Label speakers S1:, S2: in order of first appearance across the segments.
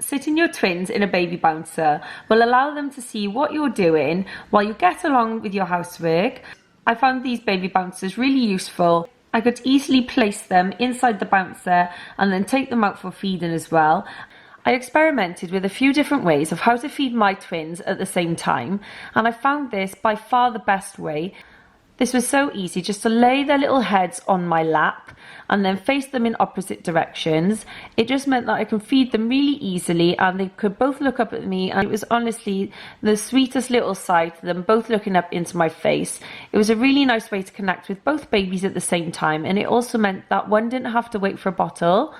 S1: Sitting your twins in a baby bouncer will allow them to see what you're doing while you get along with your housework. I found these baby bouncers really useful. I could easily place them inside the bouncer and then take them out for feeding as well. I experimented with a few different ways of how to feed my twins at the same time, and I found this by far the best way. This was so easy, just to lay their little heads on my lap and then face them in opposite directions. It just meant that I could feed them really easily and they could both look up at me, and it was honestly the sweetest little sight, them both looking up into my face. It was a really nice way to connect with both babies at the same time, and it also meant that one didn't have to wait for a bottle.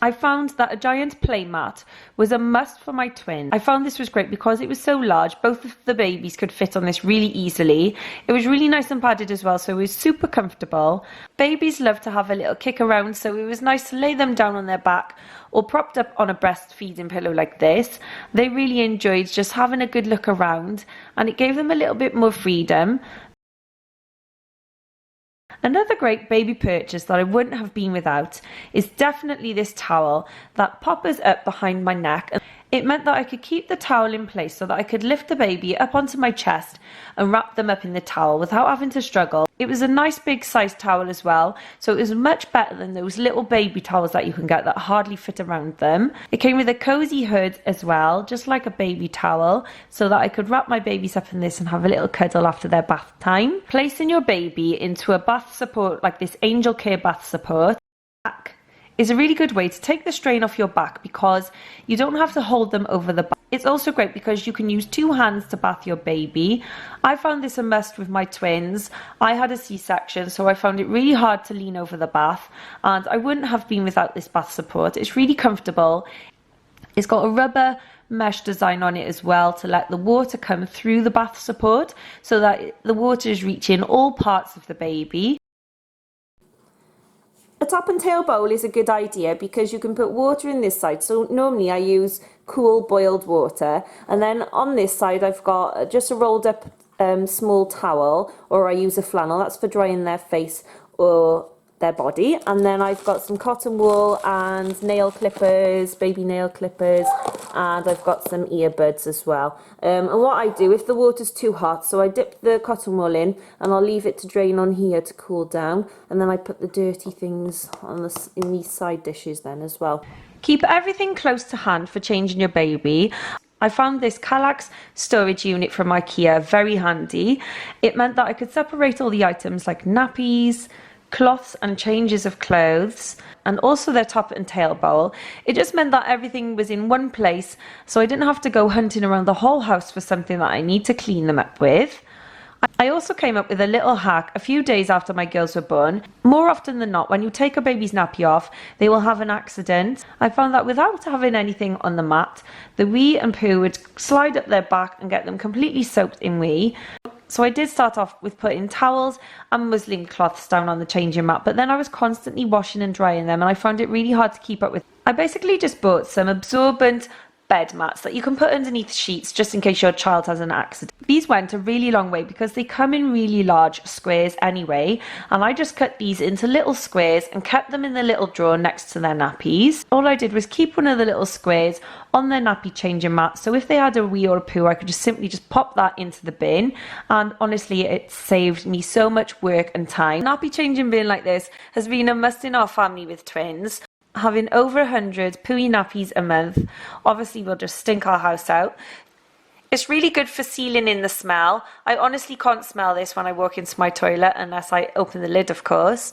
S1: I found that a giant play mat was a must for my twin. I found this was great because it was so large, both of the babies could fit on this really easily. It was really nice and padded as well, so it was super comfortable. Babies love to have a little kick around, so it was nice to lay them down on their back or propped up on a breastfeeding pillow like this. They really enjoyed just having a good look around, and it gave them a little bit more freedom. Another great baby purchase that I wouldn't have been without is definitely this towel that poppers up behind my neck. It meant that I could keep the towel in place so that I could lift the baby up onto my chest and wrap them up in the towel without having to struggle. It was a nice big size towel as well, so it was much better than those little baby towels that you can get that hardly fit around them. It came with a cozy hood as well, just like a baby towel, so that I could wrap my babies up in this and have a little cuddle after their bath time. Placing your baby into a bath support like this Angel Care bath support is a really good way to take the strain off your back because you don't have to hold them over the back. It's also great because you can use two hands to bath your baby. I found this a must with my twins. I had a C-section, so I found it really hard to lean over the bath, and I wouldn't have been without this bath support. It's really comfortable. It's got a rubber mesh design on it as well to let the water come through the bath support so that the water is reaching all parts of the baby. A top and tail bowl is a good idea because you can put water in this side. So normally I use cool boiled water, and then on this side I've got just a rolled up small towel, or I use a flannel. That's for drying their face or their body. And then I've got some cotton wool and nail clippers, baby nail clippers, and I've got some earbuds as well. And what I do, if the water's too hot, so I dip the cotton wool in and I'll leave it to drain on here to cool down, and then I put the dirty things on in these side dishes then as well. Keep everything close to hand for changing your baby. I found this Kallax storage unit from IKEA very handy. It meant that I could separate all the items like nappies, cloths and changes of clothes, and also their top and tail bowl. It just meant that everything was in one place, so I didn't have to go hunting around the whole house for something that I need to clean them up with. I also came up with a little hack a few days after my girls were born. More often than not, when you take a baby's nappy off, they will have an accident. I found that without having anything on the mat, the wee and poo would slide up their back and get them completely soaked in wee. So I did start off with putting towels and muslin cloths down on the changing mat, but then I was constantly washing and drying them, and I found it really hard to keep up with. I basically just bought some absorbent bed mats that you can put underneath sheets just in case your child has an accident. These went a really long way because they come in really large squares anyway, and I just cut these into little squares and kept them in the little drawer next to their nappies. All I did was keep one of the little squares on their nappy changing mat, so if they had a wee or a poo, I could just simply pop that into the bin, and honestly it saved me so much work and time. Nappy changing bin like this has been a must in our family with twins. Having over 100 pooey nappies a month obviously will just stink our house out. It's really good for sealing in the smell. I honestly can't smell this when I walk into my toilet unless I open the lid, of course.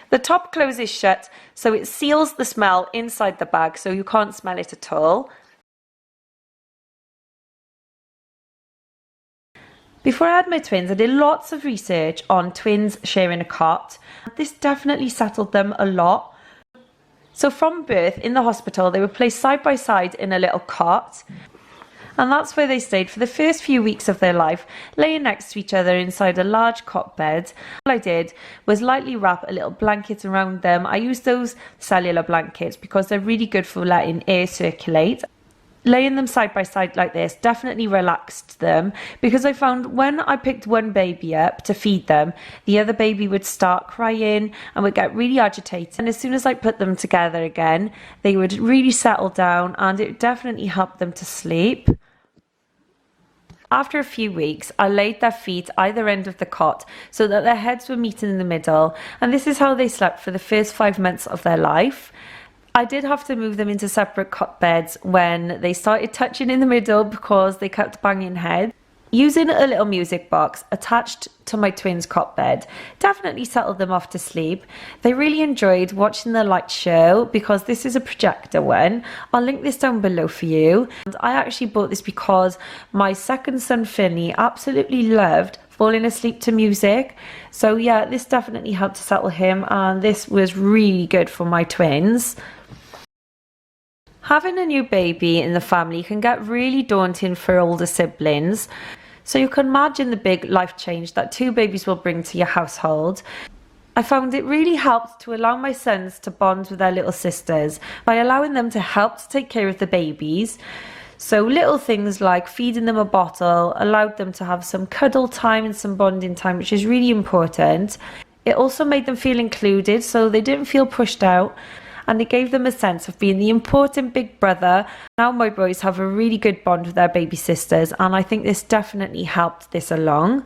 S1: The top closes shut, so it seals the smell inside the bag, so you can't smell it at all. Before I had my twins, I did lots of research on twins sharing a cot. This definitely settled them a lot. So from birth in the hospital, they were placed side by side in a little cot, and that's where they stayed for the first few weeks of their life, laying next to each other inside a large cot bed. All I did was lightly wrap a little blanket around them. I used those cellular blankets because they're really good for letting air circulate. laying them side by side like this definitely relaxed them, because I found when I picked one baby up to feed them, the other baby would start crying and would get really agitated. And as soon as I put them together again, they would really settle down, and it definitely helped them to sleep. After a few weeks, I laid their feet either end of the cot so that their heads were meeting in the middle, and this is how they slept for the first 5 months of their life. I did have to move them into separate cot beds when they started touching in the middle because they kept banging heads. Using a little music box attached to my twins' cot bed definitely settled them off to sleep. They really enjoyed watching the light show because this is a projector one. I'll link this down below for you. And I actually bought this because my second son Finny absolutely loved falling asleep to music. So yeah, this definitely helped to settle him, and this was really good for my twins. Having a new baby in the family can get really daunting for older siblings. So you can imagine the big life change that 2 babies will bring to your household. I found it really helped to allow my sons to bond with their little sisters by allowing them to help to take care of the babies. So little things like feeding them a bottle allowed them to have some cuddle time and some bonding time, which is really important. It also made them feel included, so they didn't feel pushed out. And it gave them a sense of being the important big brother. Now my boys have a really good bond with their baby sisters, and I think this definitely helped this along.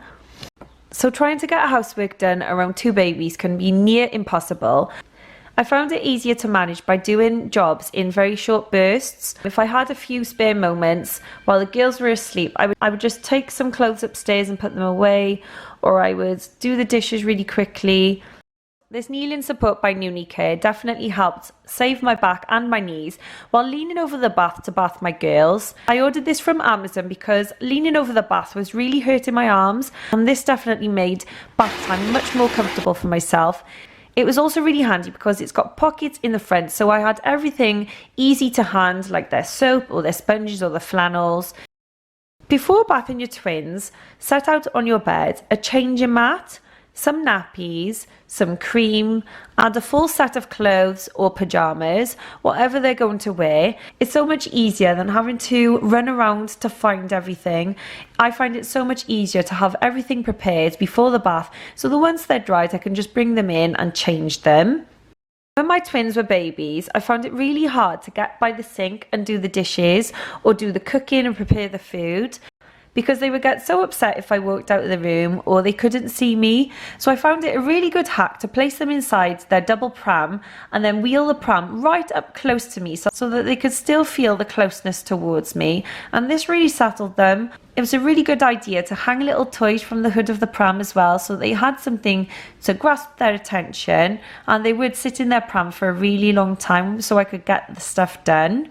S1: So trying to get housework done around 2 babies can be near impossible. I found it easier to manage by doing jobs in very short bursts. If I had a few spare moments while the girls were asleep, I would just take some clothes upstairs and put them away, or I would do the dishes really quickly. This kneeling support by Noonie Care definitely helped save my back and my knees while leaning over the bath to bath my girls. I ordered this from Amazon because leaning over the bath was really hurting my arms, and this definitely made bath time much more comfortable for myself. It was also really handy because it's got pockets in the front, so I had everything easy to hand, like their soap or their sponges or the flannels. Before bathing your twins, set out on your bed a changing mat, some nappies, some cream, and a full set of clothes or pajamas, whatever they're going to wear. It's so much easier than having to run around to find everything. I find it so much easier to have everything prepared before the bath, so that once they're dried, I can just bring them in and change them. When my twins were babies, I found it really hard to get by the sink and do the dishes or do the cooking and prepare the food, because they would get so upset if I walked out of the room or they couldn't see me. So I found it a really good hack to place them inside their double pram and then wheel the pram right up close to me so that they could still feel the closeness towards me. And this really settled them. It was a really good idea to hang little toys from the hood of the pram as well, so they had something to grasp their attention, and they would sit in their pram for a really long time so I could get the stuff done.